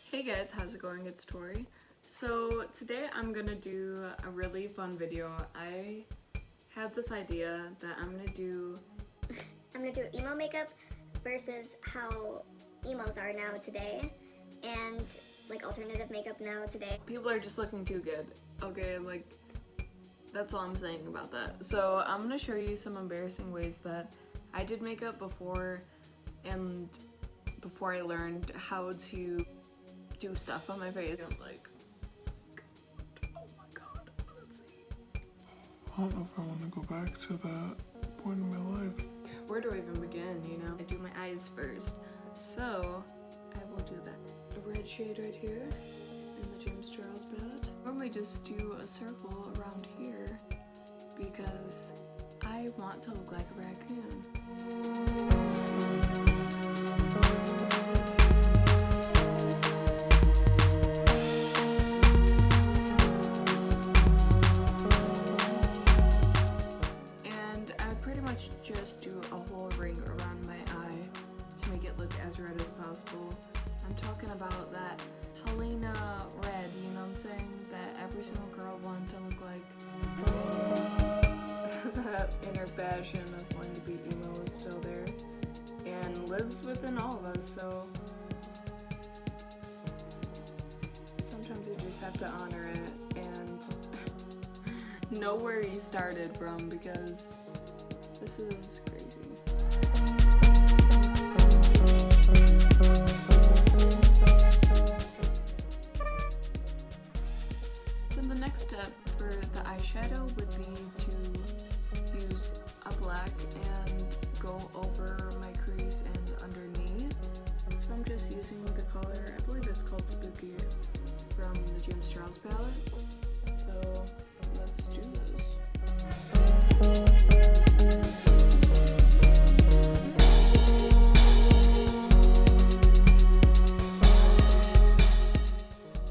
Hey guys, how's it going? It's Tori. So today I'm gonna do a really fun video. I had this idea that I'm gonna do emo makeup versus how emos are now today, and like alternative makeup now today. People are just looking too good. Okay, like that's all I'm saying about that. So I'm gonna show you some embarrassing ways that I did makeup before I learned how to do stuff on my face. I'm like, oh my god, let's see. I don't know if I want to go back to that point in my life. Where do I even begin, you know? I do my eyes first. So, I will do that. A red shade right here in the James Charles palette. Normally just do a circle around here because I want to look like a raccoon. Just do a whole ring around my eye to make it look as red as possible. I'm talking about that Helena red, you know what I'm saying? That every single girl wanted to look like. That inner passion of wanting to be emo is still there and lives within all of us, so sometimes you just have to honor it and know where you started from, because this is crazy. Then the next step for the eyeshadow would be to use a black and go over my crease and underneath. So I'm just using the color, I believe it's called Spooky, from the James Charles palette. So let's do this.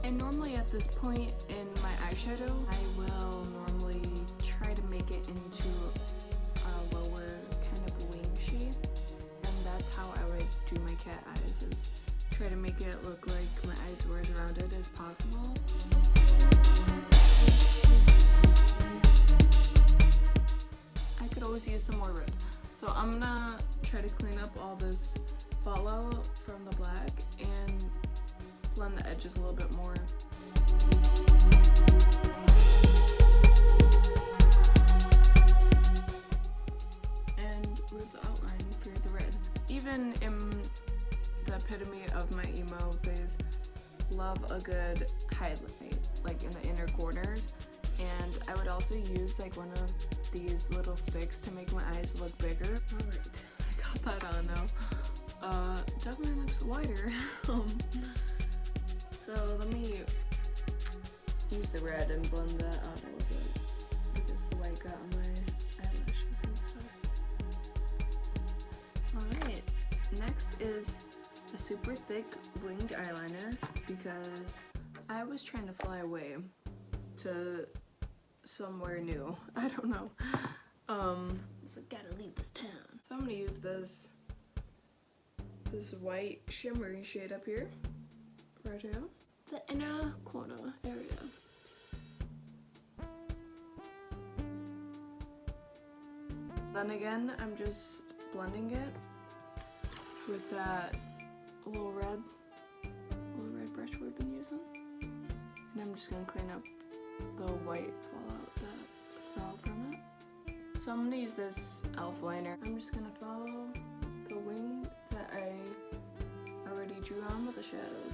And normally at this point in my eyeshadow, I will normally try to make it into a lower kind of wing shape, and that's how I would do my cat eyes, is try to make it look like my eyes were as rounded as possible. I could always use some more red. So I'm gonna try to clean up all this fallout from the black and blend the edges a little bit more. And with the outline for the red. Even in the epitome of my emo phase, love a good highlight, like in the inner corners. And I would also use like one of these little sticks to make my eyes look bigger. Alright, I got that on now. Definitely looks wider. So let me use the red and blend that out a little bit, because the white got on my eyelashes and stuff. Alright, next is a super thick winged eyeliner, because I was trying to fly away to somewhere new. I don't know. So gotta leave this town. So I'm gonna use this white shimmery shade up here, right here, the inner corner area. Then again, I'm just blending it with that little red brush we've been using, and I'm just gonna clean up the white fallout that fell from it. So I'm gonna use this e.l.f. liner. I'm just gonna follow the wing that I already drew on with the shadows.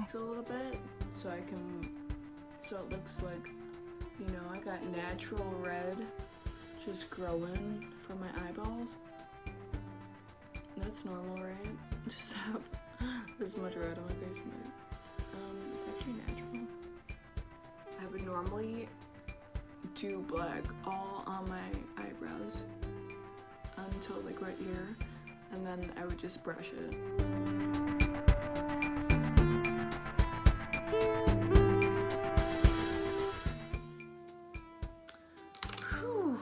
Just a little bit, so it looks like, you know, I got natural red just growing from my eyeballs. That's normal, right? Just have this much red on my face. It's actually natural. I would normally do black all on my eyebrows until like right here, and then I would just brush it. Whew.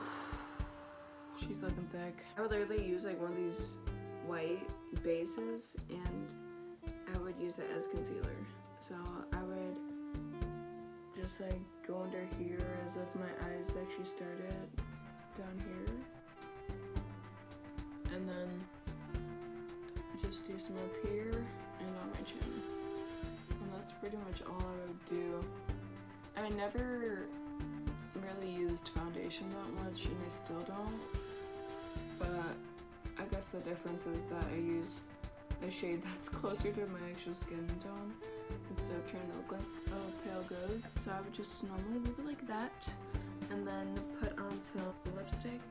She's looking thick. I would literally use like one of these white bases, and I would use it as concealer. So I would just like go under here as if my eyes actually started down here. And then just do some up here and on my chin. And that's pretty much all I would do. I never really used foundation that much, and I still don't. But I guess the difference is that I use a shade that's closer to my actual skin tone instead of trying to look like a pale gold. So I would just normally leave it like that, and then put on some lipstick,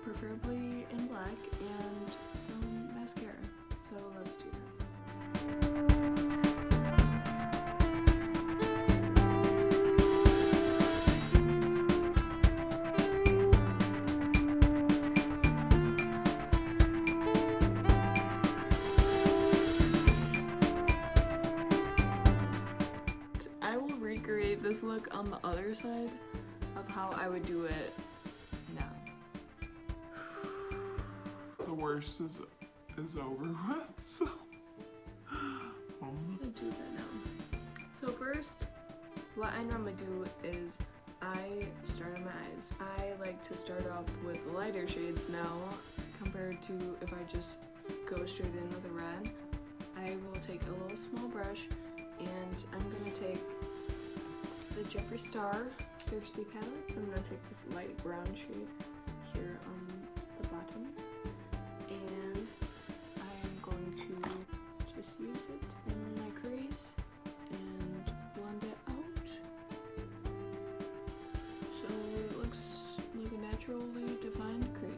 preferably in black, and some mascara. So let's do that. I will recreate this look on the other side of how I would do it now. The worst is over with, so I'm gonna do that now. So first, what I normally do is I start on my eyes. I like to start off with lighter shades now compared to if I just go straight in with a red. I will take a little small brush and I'm gonna take the Jeffree Star Thirsty palette. I'm gonna take this light brown shade here on the bottom, and I am going to just use it in my crease and blend it out so it looks like a naturally defined crease.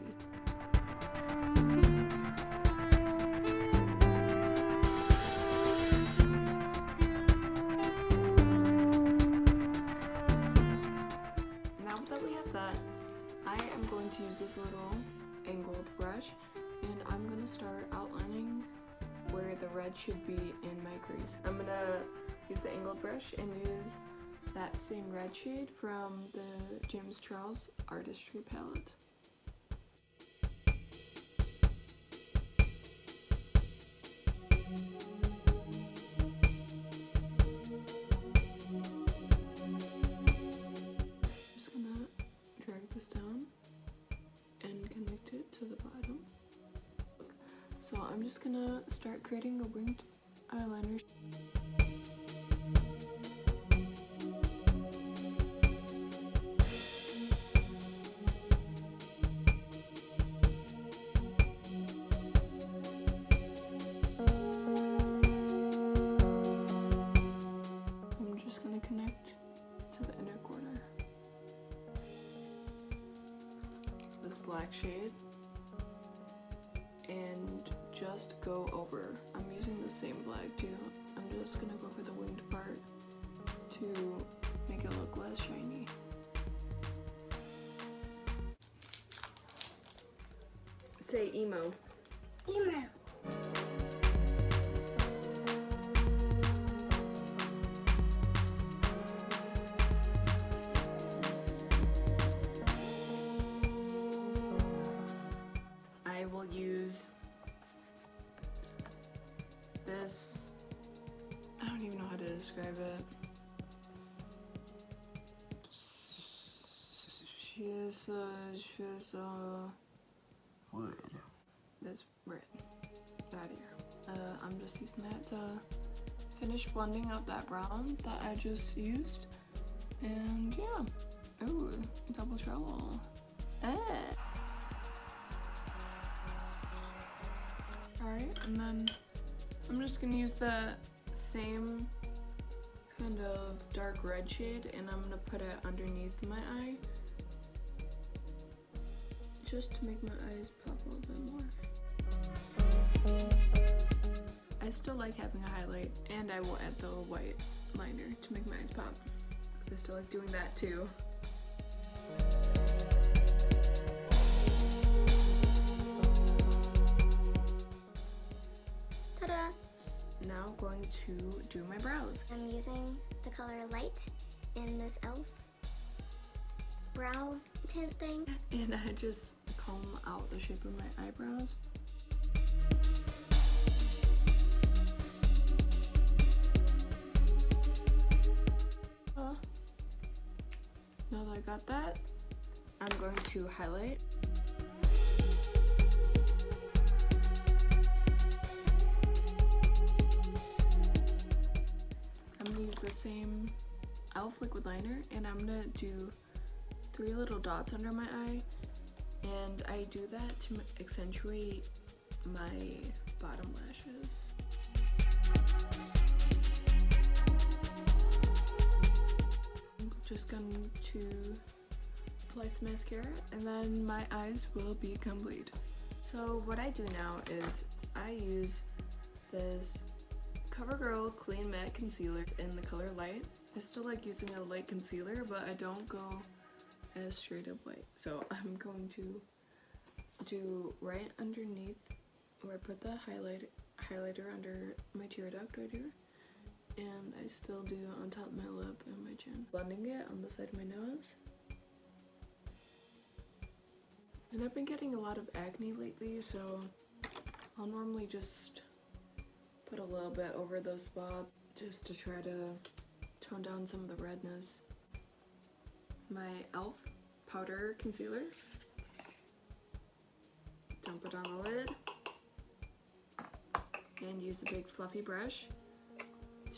I am going to use this little angled brush, and I'm going to start outlining where the red should be in my crease. I'm going to use the angled brush and use that same red shade from the James Charles Artistry palette. So I'm just gonna start creating a winged eyeliner. I'm just gonna connect to the inner corner. This black shade. And just go over. I'm using the same black too. I'm just gonna go for the winged part to make it look less shiny. Say emo. Emo. I will use this, I don't even know how to describe it. She's red. This red right here. I'm just using that to finish blending out that brown that I just used. And yeah, ooh, double trouble. Alright, and then I'm just gonna use the same kind of dark red shade and I'm gonna put it underneath my eye just to make my eyes pop a little bit more. I still like having a highlight, and I will add the white liner to make my eyes pop because I still like doing that too. Ta-da! Now I'm going to do my brows. I'm using the color Light in this e.l.f. brow tint thing. And I just comb out the shape of my eyebrows. to highlight. I'm gonna use the same e.l.f. liquid liner, and I'm gonna do 3 little dots under my eye, and I do that to accentuate my bottom lashes. I'm just going to apply some mascara, and then my eyes will be complete. So what I do now is I use this CoverGirl Clean Matte Concealer in the color Light. I still like using a light concealer, but I don't go as straight up white. So I'm going to do right underneath where I put the highlighter under my tear duct right here. And I still do on top of my lip and my chin. Blending it on the side of my nose. And I've been getting a lot of acne lately, so I'll normally just put a little bit over those spots just to try to tone down some of the redness. My e.l.f. powder concealer. Dump it on the lid. And use a big fluffy brush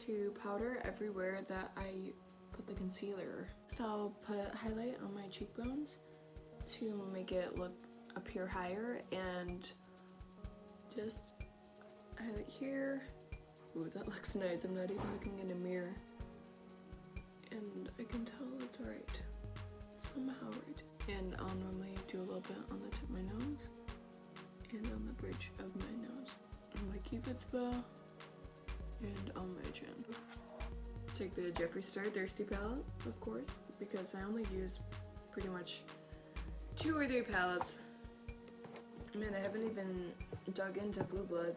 to powder everywhere that I put the concealer. Next I'll put highlight on my cheekbones to make it appear higher, and just highlight here. Ooh, that looks nice. I'm not even looking in a mirror. And I can tell it's right. Somehow right. And I'll normally do a little bit on the tip of my nose and on the bridge of my nose. On my cupid's bow and on my chin. Take the Jeffree Star Thirsty palette, of course, because I only use pretty much 2 or 3 palettes. I mean, I haven't even dug into Blue Blood,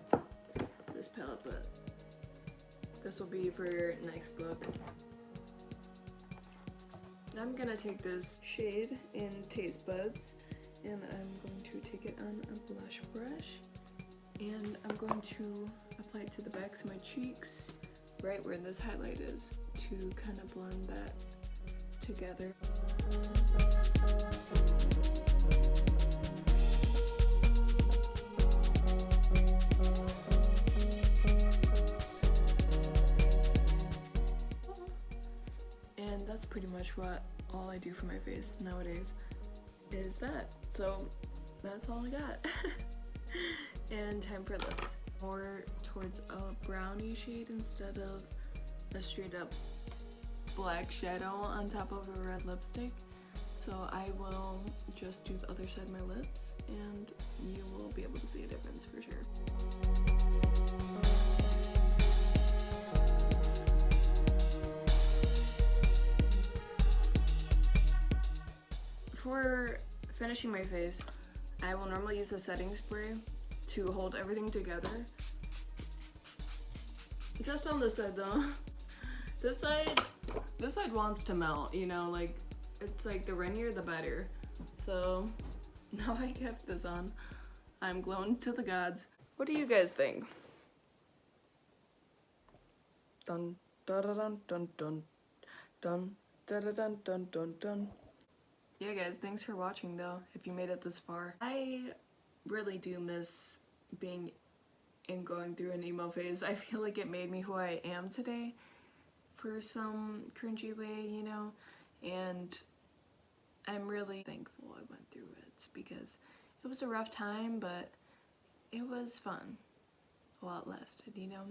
this palette, but this will be for your next look. Now I'm gonna take this shade in Taste Buds, and I'm going to take it on a blush brush, and I'm going to apply it to the backs of my cheeks, right where this highlight is, to kind of blend that together. And that's pretty much what all I do for my face nowadays is that. So that's all I got. And time for lips. More towards a brownie shade instead of a straight up black shadow on top of a red lipstick. So I will just do the other side of my lips, and you will be able to see a difference for sure. For finishing my face, I will normally use a setting spray to hold everything together. Just on this side though. This side wants to melt, you know, like it's like the runnier the better. So now I kept this on. I'm glowing to the gods. What do you guys think? Dun dun dun dun dun dun dun dun dun dun dun. Yeah guys, thanks for watching though, if you made it this far. I really do miss being and going through an emo phase. I feel like it made me who I am today for some cringy way, you know, and I'm really thankful I went through it because it was a rough time, but it was fun while it lasted, you know.